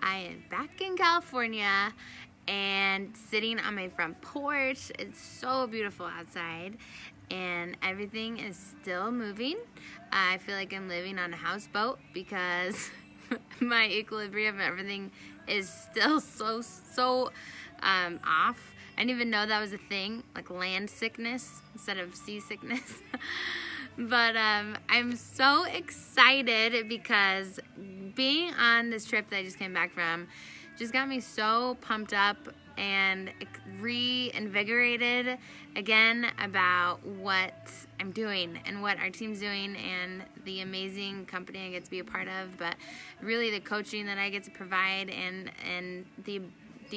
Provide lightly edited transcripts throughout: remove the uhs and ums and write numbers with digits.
I am back in California and sitting on my front porch. It's so beautiful outside and everything is still moving. I feel like I'm living on a houseboat because my equilibrium and everything is still so off. I didn't even know that was a thing, like land sickness instead of seasickness. But I'm so excited because being on this trip that I just came back from just got me so pumped up and reinvigorated again about what I'm doing and what our team's doing and the amazing company I get to be a part of, but really the coaching that I get to provide and the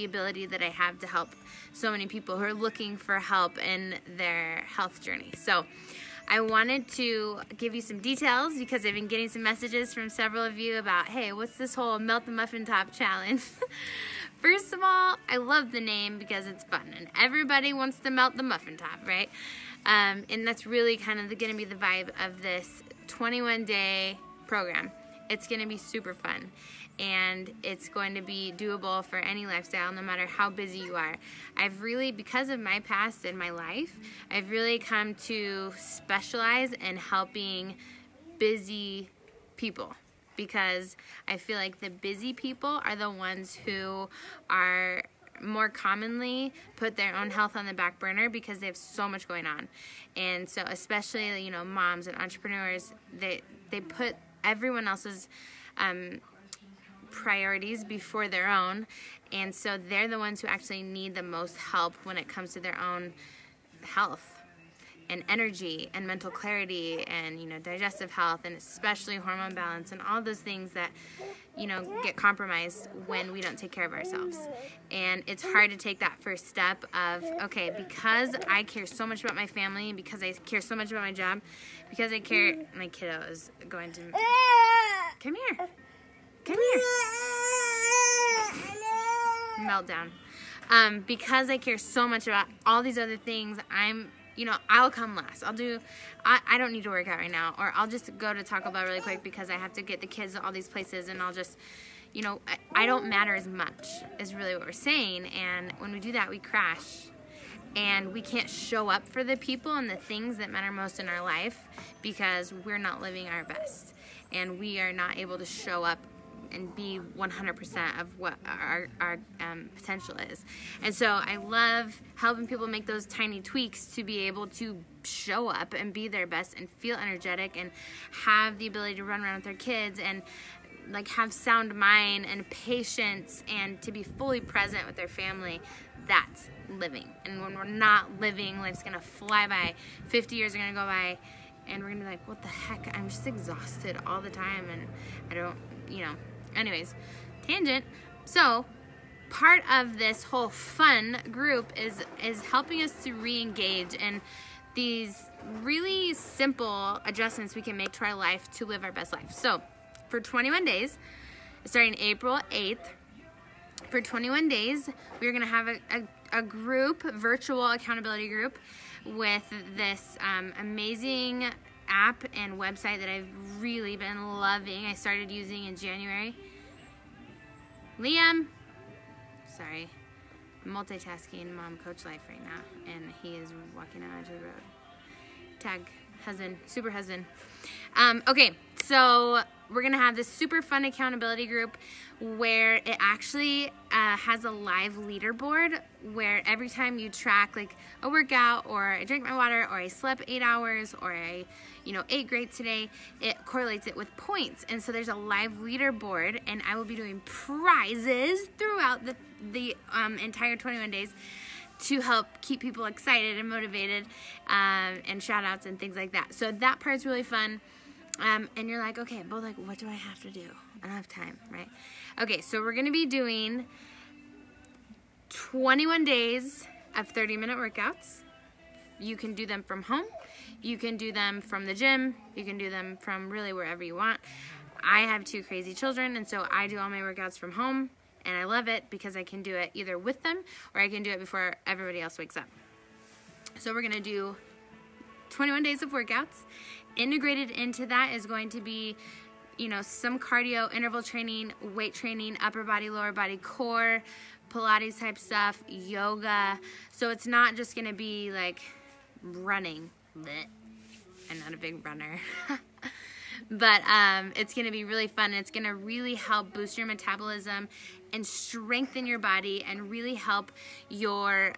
ability that I have to help so many people who are looking for help in their health journey. So I wanted to give you some details because I've been getting some messages from several of you about, hey, what's this whole Melt the Muffin Top challenge? First of all, I love the name because it's fun and everybody wants to melt the muffin top, right? And that's really kind of going to be the vibe of this 21-day program. It's going to be super fun and it's going to be doable for any lifestyle, no matter how busy you are. I've really, because of my past and my life, I've really come to specialize in helping busy people, because I feel like the busy people are the ones who are more commonly put their own health on the back burner because they have so much going on. And so especially, you know, moms and entrepreneurs, they put everyone else's priorities before their own, and so they're the ones who actually need the most help when it comes to their own health and energy and mental clarity and, you know, digestive health and especially hormone balance and all those things that, you know, get compromised when we don't take care of ourselves. And it's hard to take that first step of, okay, because I care so much about my family, because I care so much about my job, because I care, my kiddo is going to, come here. Come here. Meltdown. Because I care so much about all these other things, I'll come last. I don't need to work out right now, or I'll just go to Taco Bell really quick because I have to get the kids to all these places, and I'll just, you know, I don't matter as much is really what we're saying. And when we do that, we crash. And we can't show up for the people and the things that matter most in our life because we're not living our best. And we are not able to show up and be 100% of what our potential is. And so I love helping people make those tiny tweaks to be able to show up and be their best and feel energetic and have the ability to run around with their kids and like have sound mind and patience and to be fully present with their family. That's living. And when we're not living, life's gonna fly by. 50 years are gonna go by and we're gonna be like, what the heck? I'm just exhausted all the time and I don't, you know. Anyways, tangent. So part of this whole fun group is helping us to re-engage in these really simple adjustments we can make to our life to live our best life. So for 21 days, starting April 8th, for 21 days, we're going to have a group, virtual accountability group with this amazing app and website that I've really been loving. I started using in January. Liam, sorry, I'm multitasking mom coach life right now, and he is walking out onto the road. Tag husband, super husband. Okay, so we're gonna have this super fun accountability group where it actually has a live leaderboard where every time you track like a workout or I drank my water or I slept 8 hours or I, you know, ate great today, it correlates it with points. And so there's a live leaderboard and I will be doing prizes throughout the entire 21 days to help keep people excited and motivated and shout outs and things like that. So that part's really fun. And you're like, okay, but like, what do I have to do? I don't have time, right? Okay, so we're going to be doing 21 days of 30-minute workouts. You can do them from home. You can do them from the gym. You can do them from really wherever you want. I have 2 crazy children, and so I do all my workouts from home, and I love it because I can do it either with them or I can do it before everybody else wakes up. So we're going to do 21 days of workouts. Integrated into that is going to be you know, some cardio, interval training, weight training, upper body, lower body, core, Pilates type stuff, yoga. So it's not just going to be like running. I'm not a big runner. But it's going to be really fun. It's going to really help boost your metabolism and strengthen your body and really help your,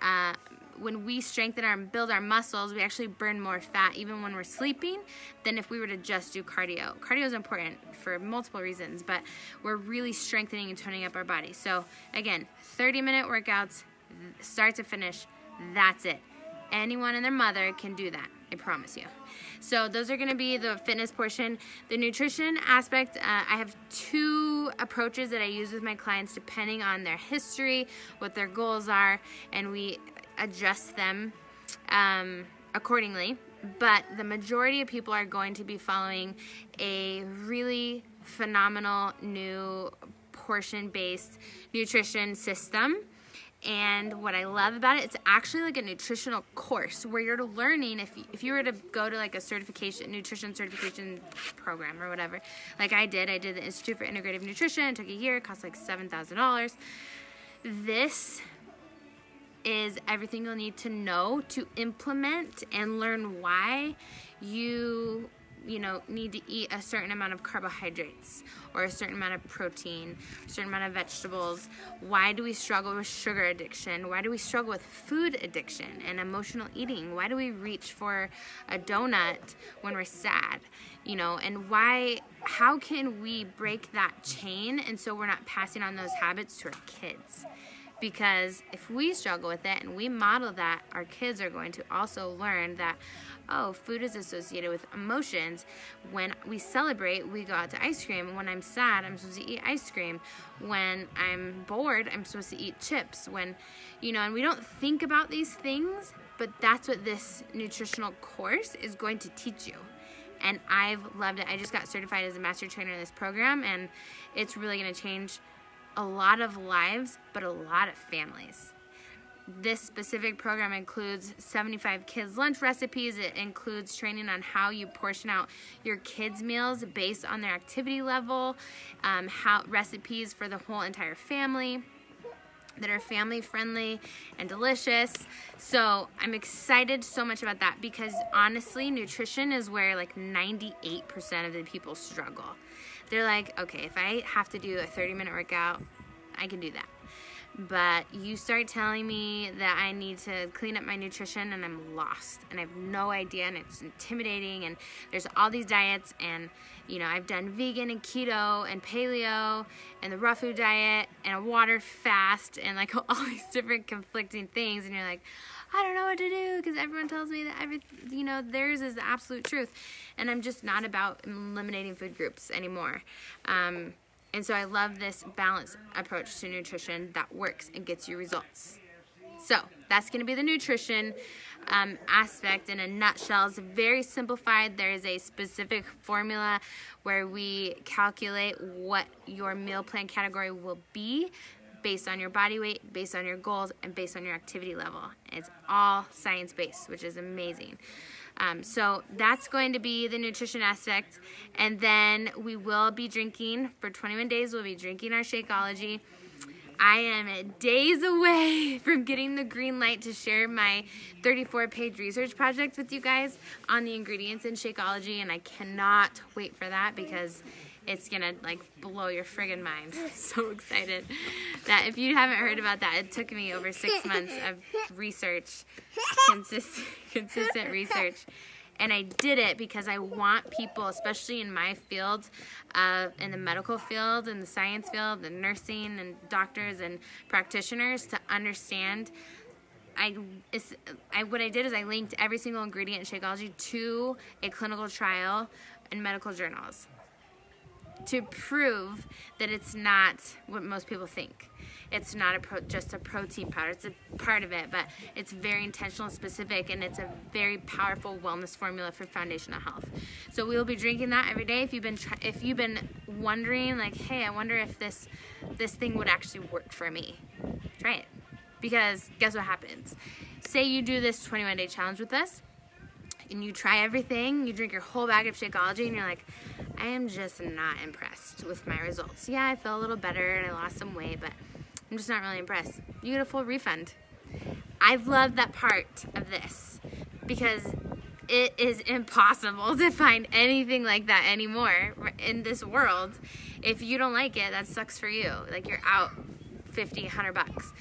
when we strengthen and build our muscles, we actually burn more fat even when we're sleeping than if we were to just do cardio. Cardio is important for multiple reasons, but we're really strengthening and toning up our body. So again, 30-minute workouts, start to finish, that's it. Anyone and their mother can do that, I promise you. So those are going to be the fitness portion. The nutrition aspect, I have 2 approaches that I use with my clients depending on their history, what their goals are, and we adjust them accordingly. But the majority of people are going to be following a really phenomenal new portion-based nutrition system. And what I love about it, it's actually like a nutritional course where you're learning, if you were to go to like a nutrition certification program or whatever, like I did the Institute for Integrative Nutrition. It took a year, it cost like $7,000. This is everything you'll need to know to implement and learn why you need to eat a certain amount of carbohydrates or a certain amount of protein, a certain amount of vegetables. Why do we struggle with sugar addiction? Why do we struggle with food addiction and emotional eating? Why do we reach for a donut when we're sad? And how can we break that chain and so we're not passing on those habits to our kids? Because if we struggle with it and we model that, our kids are going to also learn that, oh, food is associated with emotions. When we celebrate, we go out to ice cream. When I'm sad, I'm supposed to eat ice cream. When I'm bored, I'm supposed to eat chips. And we don't think about these things, but that's what this nutritional course is going to teach you. And I've loved it. I just got certified as a master trainer in this program, and it's really going to change a lot of lives, but a lot of families. This specific program includes 75 kids' lunch recipes. It includes training on how you portion out your kids' meals based on their activity level, recipes for the whole entire family that are family friendly and delicious. So I'm excited so much about that because honestly, nutrition is where like 98% of the people struggle. They're like, okay, if I have to do a 30-minute workout, I can do that. But you start telling me that I need to clean up my nutrition and I'm lost and I have no idea and it's intimidating and there's all these diets and I've done vegan and keto and paleo and the raw food diet and a water fast and like all these different conflicting things, and you're like, I don't know what to do because everyone tells me that theirs is the absolute truth, and I'm just not about eliminating food groups anymore. And so I love this balanced approach to nutrition that works and gets you results. So that's going to be the nutrition aspect in a nutshell. It's very simplified. There is a specific formula where we calculate what your meal plan category will be based on your body weight, based on your goals, and based on your activity level. It's all science-based, which is amazing. So that's going to be the nutrition aspect. And then we will be drinking, for 21 days, we'll be drinking our Shakeology. I am days away from getting the green light to share my 34-page research project with you guys on the ingredients in Shakeology, and I cannot wait for that because it's gonna blow your friggin' mind. I'm so excited that if you haven't heard about that, it took me over 6 months of research, consistent research. And I did it because I want people, especially in my field, in the medical field, in the science field, the nursing and doctors and practitioners, to understand. What I did is I linked every single ingredient in Shakeology to a clinical trial in medical journals to prove that it's not what most people think. It's not just a protein powder. It's a part of it, but it's very intentional and specific, and it's a very powerful wellness formula for foundational health. So we will be drinking that every day. If you've been wondering, hey, I wonder if this thing would actually work for me, try it. Because guess what happens? Say you do this 21-day challenge with us, and you try everything, you drink your whole bag of Shakeology, and you're like, I am just not impressed with my results. Yeah, I feel a little better and I lost some weight, but I'm just not really impressed. You get a full refund. I love that part of this because it is impossible to find anything like that anymore in this world. If you don't like it, that sucks for you. Like, you're out $50, $100.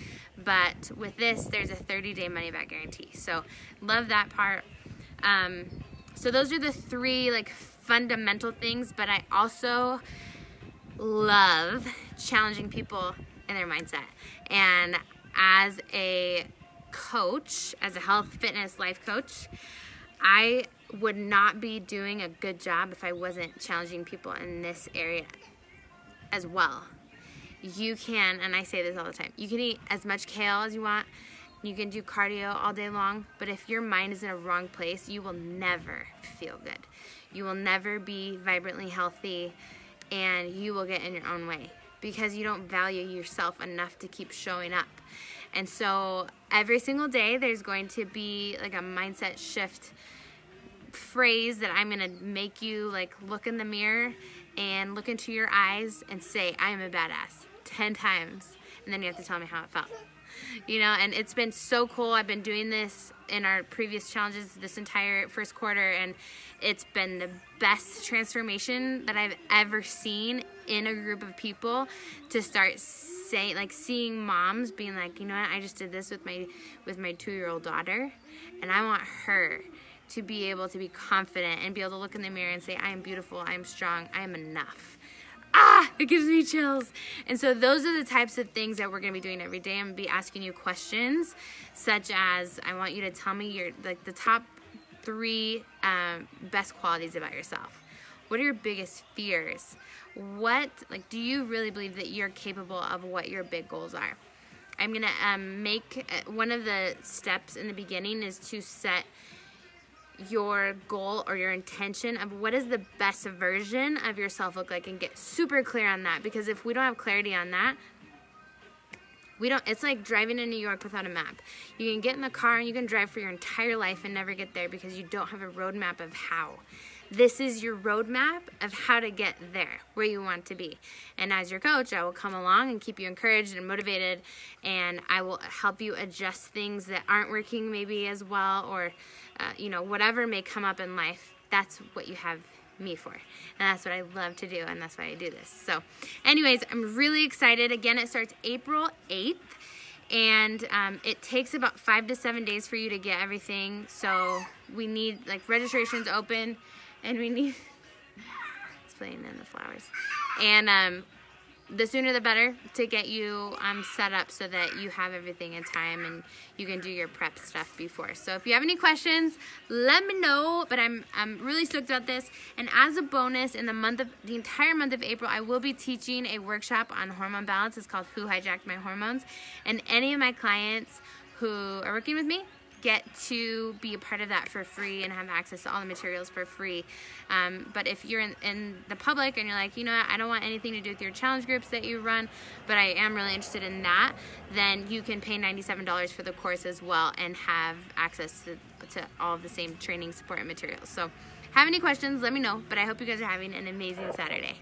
But with this, there's a 30-day money-back guarantee. So love that part. So those are the 3 like fundamental things, but I also love challenging people in their mindset. And as a coach, as a health, fitness, life coach, I would not be doing a good job if I wasn't challenging people in this area as well. You can, and I say this all the time, you can eat as much kale as you want, you can do cardio all day long, but if your mind is in a wrong place, you will never feel good. You will never be vibrantly healthy, and you will get in your own way because you don't value yourself enough to keep showing up. And so every single day there's going to be like a mindset shift phrase that I'm going to make you like look in the mirror and look into your eyes and say, I am a badass 10 times. And then you have to tell me how it felt. You know, and it's been so cool. I've been doing this in our previous challenges this entire first quarter, and it's been the best transformation that I've ever seen in a group of people to start saying, like, seeing moms being like, you know what, I just did this with my 2-year-old daughter, and I want her to be able to be confident and be able to look in the mirror and say, I am beautiful, I am strong, I am enough. It gives me chills. And so those are the types of things that we're going to be doing every day. I'm going to be asking you questions such as, I want you to tell me your, like, the top 3 best qualities about yourself. What are your biggest fears? What, like, do you really believe that you're capable of what your big goals are? I'm going to make, one of the steps in the beginning is to set your goal or your intention of what is the best version of yourself look like, and get super clear on that, because if we don't have clarity on that, it's like driving in New York without a map. You can get in the car and you can drive for your entire life and never get there because you don't have a roadmap of how. This is your roadmap of how to get there, where you want to be. And as your coach, I will come along and keep you encouraged and motivated, and I will help you adjust things that aren't working maybe as well, or you know, whatever may come up in life. That's what you have me for, and that's what I love to do, and that's why I do this. So anyways, I'm really excited. Again, it starts April 8th, and it takes about 5 to 7 days for you to get everything. So we need, like, registrations open, and we need it's playing in the flowers, and the sooner the better to get you set up so that you have everything in time and you can do your prep stuff before. So if you have any questions, let me know. But I'm really stoked about this. And as a bonus, in the entire month of April, I will be teaching a workshop on hormone balance. It's called Who Hijacked My Hormones. And any of my clients who are working with me get to be a part of that for free and have access to all the materials for free. But if you're in the public and you're like, you know what, I don't want anything to do with your challenge groups that you run, but I am really interested in that, then you can pay $97 for the course as well and have access to all of the same training, support, and materials. So have any questions, let me know. But I hope you guys are having an amazing Saturday.